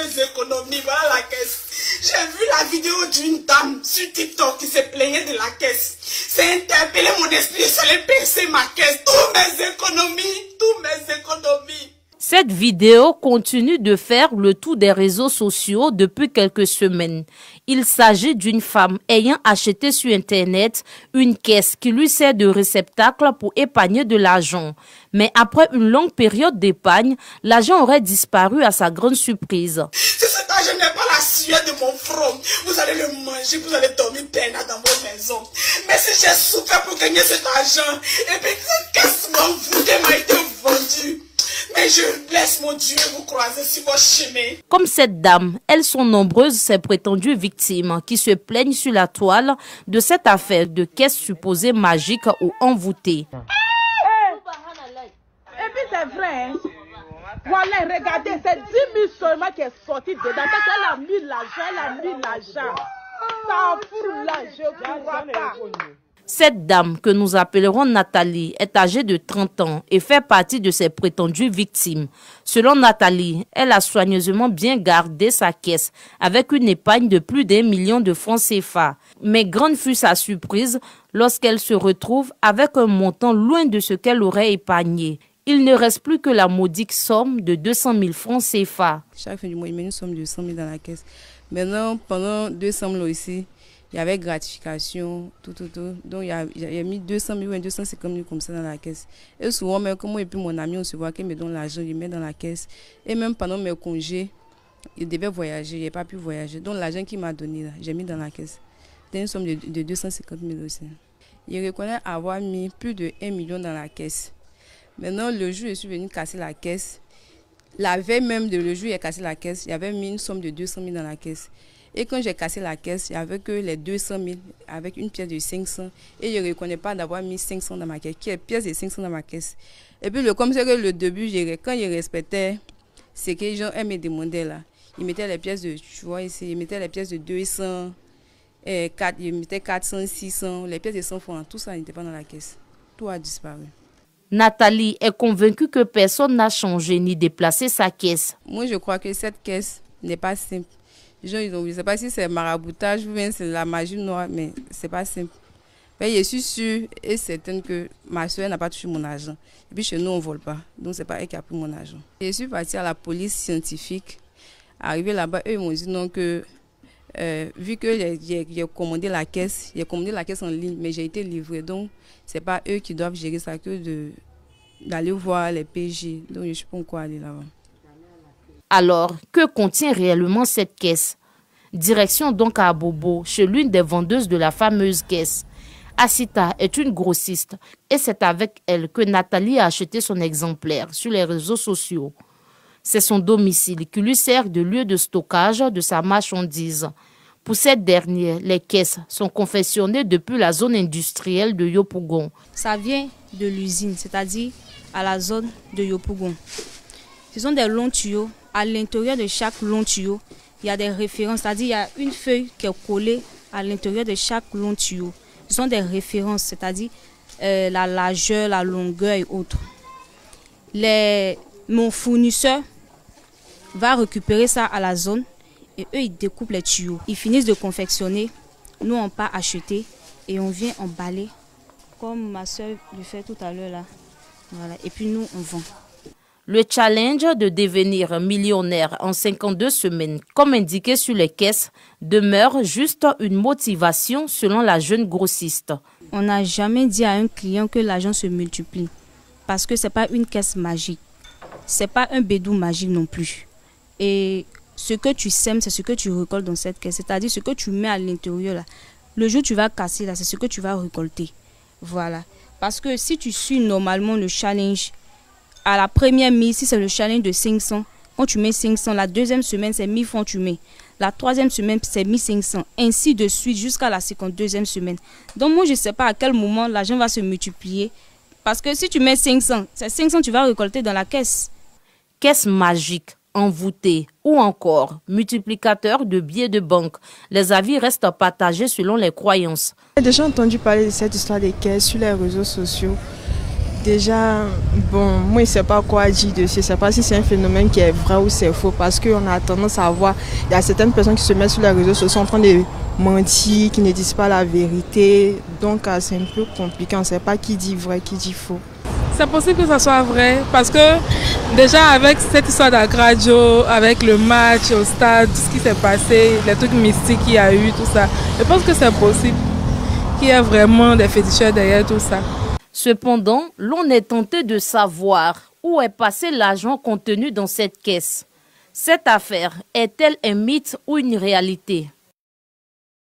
mes économies, voilà la caisse. J'ai vu la vidéo d'une dame sur TikTok qui se plaignait de la caisse. C'est interpellé mon esprit, je allais percer ma caisse. Toutes mes économies. Cette vidéo continue de faire le tour des réseaux sociaux depuis quelques semaines. Il s'agit d'une femme ayant acheté sur Internet une caisse qui lui sert de réceptacle pour épargner de l'argent. Mais après une longue période d'épargne, l'argent aurait disparu à sa grande surprise. Si cet argent n'est pas la sueur de mon front, vous allez le manger, vous allez dormir peinard dans vos maisons. Mais si j'ai souffert pour gagner cet argent, et puis cette caisse m'a été vendue. Mais je laisse mon Dieu vous croiser sur vos chemins. Comme cette dame, elles sont nombreuses ces prétendues victimes qui se plaignent sur la toile de cette affaire de caisse supposée magique ou envoûtée. Et puis c'est vrai, hein? Voilà, regardez, c'est 10 000 seulement qui est sorti dedans. Elle a mis l'argent, Ça fout là, je ne crois pas. Cette dame, que nous appellerons Nathalie, est âgée de 30 ans et fait partie de ses prétendues victimes. Selon Nathalie, elle a soigneusement bien gardé sa caisse avec une épargne de plus d'1 million de francs CFA. Mais grande fut sa surprise lorsqu'elle se retrouve avec un montant loin de ce qu'elle aurait épargné. Il ne reste plus que la modique somme de 200 000 francs CFA. Chaque fin du mois, il met une somme de 100 000 dans la caisse. Maintenant, pendant 200 000 aussi, il y avait gratification, tout. Donc, il y a mis 200 000 ou 250 000 comme ça dans la caisse. Et souvent, même comme moi et puis mon ami, on se voit qu'il me donne l'argent, il met dans la caisse. Et même pendant mes congés, il devait voyager, il n'a pas pu voyager. Donc, l'argent qu'il m'a donné, j'ai mis dans la caisse. C'était une somme de 250 000 aussi. Il reconnaît avoir mis plus de 1 million dans la caisse. Maintenant, le jour où je suis venu casser la caisse, la veille même de le jour où il a cassé la caisse, il y avait mis une somme de 200 000 dans la caisse. Et quand j'ai cassé la caisse, il n'y avait que les 200 000 avec une pièce de 500. Et je ne reconnais pas d'avoir mis 500 dans ma caisse, qui est pièce de 500 dans ma caisse. Et puis, comme c'est que le début, quand il respectait ce que les gens me demandaient là, ils mettaient les pièces de, tu vois ici, ils mettaient les pièces de 200, ils mettaient 400, 600, les pièces de 100 francs, tout ça n'était pas dans la caisse. Tout a disparu. Nathalie est convaincue que personne n'a changé ni déplacé sa caisse. Moi, je crois que cette caisse n'est pas simple. Les gens, je ne sais pas si c'est maraboutage ou bien c'est la magie noire, mais ce n'est pas simple. Mais je suis sûre et certaine que ma soeur n'a pas touché mon argent. Et puis chez nous, on ne vole pas. Donc, ce n'est pas elle qui a pris mon argent. Je suis partie à la police scientifique. Arrivé là-bas, eux m'ont dit non, que vu que j'ai commandé la caisse en ligne, mais j'ai été livrée. Donc, ce n'est pas eux qui doivent gérer ça que d'aller voir les PJ. Donc, je ne sais pas encore aller là-bas. Alors, que contient réellement cette caisse? Direction donc à Abobo, chez l'une des vendeuses de la fameuse caisse. Asita est une grossiste et c'est avec elle que Nathalie a acheté son exemplaire sur les réseaux sociaux. C'est son domicile qui lui sert de lieu de stockage de sa marchandise. Pour cette dernière, les caisses sont confectionnées depuis la zone industrielle de Yopougon. Ça vient de l'usine, c'est-à-dire à la zone de Yopougon. Ce sont des longs tuyaux. À l'intérieur de chaque long tuyau, il y a des références, c'est-à-dire il y a une feuille qui est collée à l'intérieur de chaque long tuyau. Ce sont des références, c'est-à-dire la largeur, la longueur et autres. Mon fournisseur va récupérer ça à la zone et eux, ils découpent les tuyaux. Ils finissent de confectionner, nous on part acheter et on vient emballer, comme ma soeur le fait tout à l'heure là. Voilà. Et puis nous, on vend. Le challenge de devenir millionnaire en 52 semaines, comme indiqué sur les caisses, demeure juste une motivation selon la jeune grossiste. On n'a jamais dit à un client que l'argent se multiplie parce que ce n'est pas une caisse magique. Ce n'est pas un bédou magique non plus. Et ce que tu sèmes, c'est ce que tu récoltes dans cette caisse. C'est-à-dire ce que tu mets à l'intérieur là. Le jour où tu vas casser là, c'est ce que tu vas récolter. Voilà. Parce que si tu suis normalement le challenge, à la première mise, si c'est le challenge de 500, quand tu mets 500, la deuxième semaine, c'est 1000 francs tu mets. La troisième semaine, c'est 1500. Ainsi de suite jusqu'à la 52e semaine. Donc moi, je ne sais pas à quel moment l'argent va se multiplier. Parce que si tu mets 500, c'est 500 tu vas récolter dans la caisse. Caisse magique, envoûtée ou encore multiplicateur de billets de banque. Les avis restent partagés selon les croyances. J'ai déjà entendu parler de cette histoire des caisses sur les réseaux sociaux. Déjà, bon, moi, je ne sais pas quoi dire dessus. Je ne sais pas si c'est un phénomène qui est vrai ou c'est faux. Parce qu'on a tendance à voir, il y a certaines personnes qui se mettent sur les réseaux sociaux en train de mentir, qui ne disent pas la vérité. Donc, c'est un peu compliqué. On ne sait pas qui dit vrai, qui dit faux. C'est possible que ça soit vrai. Parce que déjà, avec cette histoire d'Agradio, avec le match au stade, tout ce qui s'est passé, les trucs mystiques qu'il y a eu, tout ça, je pense que c'est possible qu'il y ait vraiment des féticheurs derrière tout ça. Cependant, l'on est tenté de savoir où est passé l'argent contenu dans cette caisse. Cette affaire est-elle un mythe ou une réalité?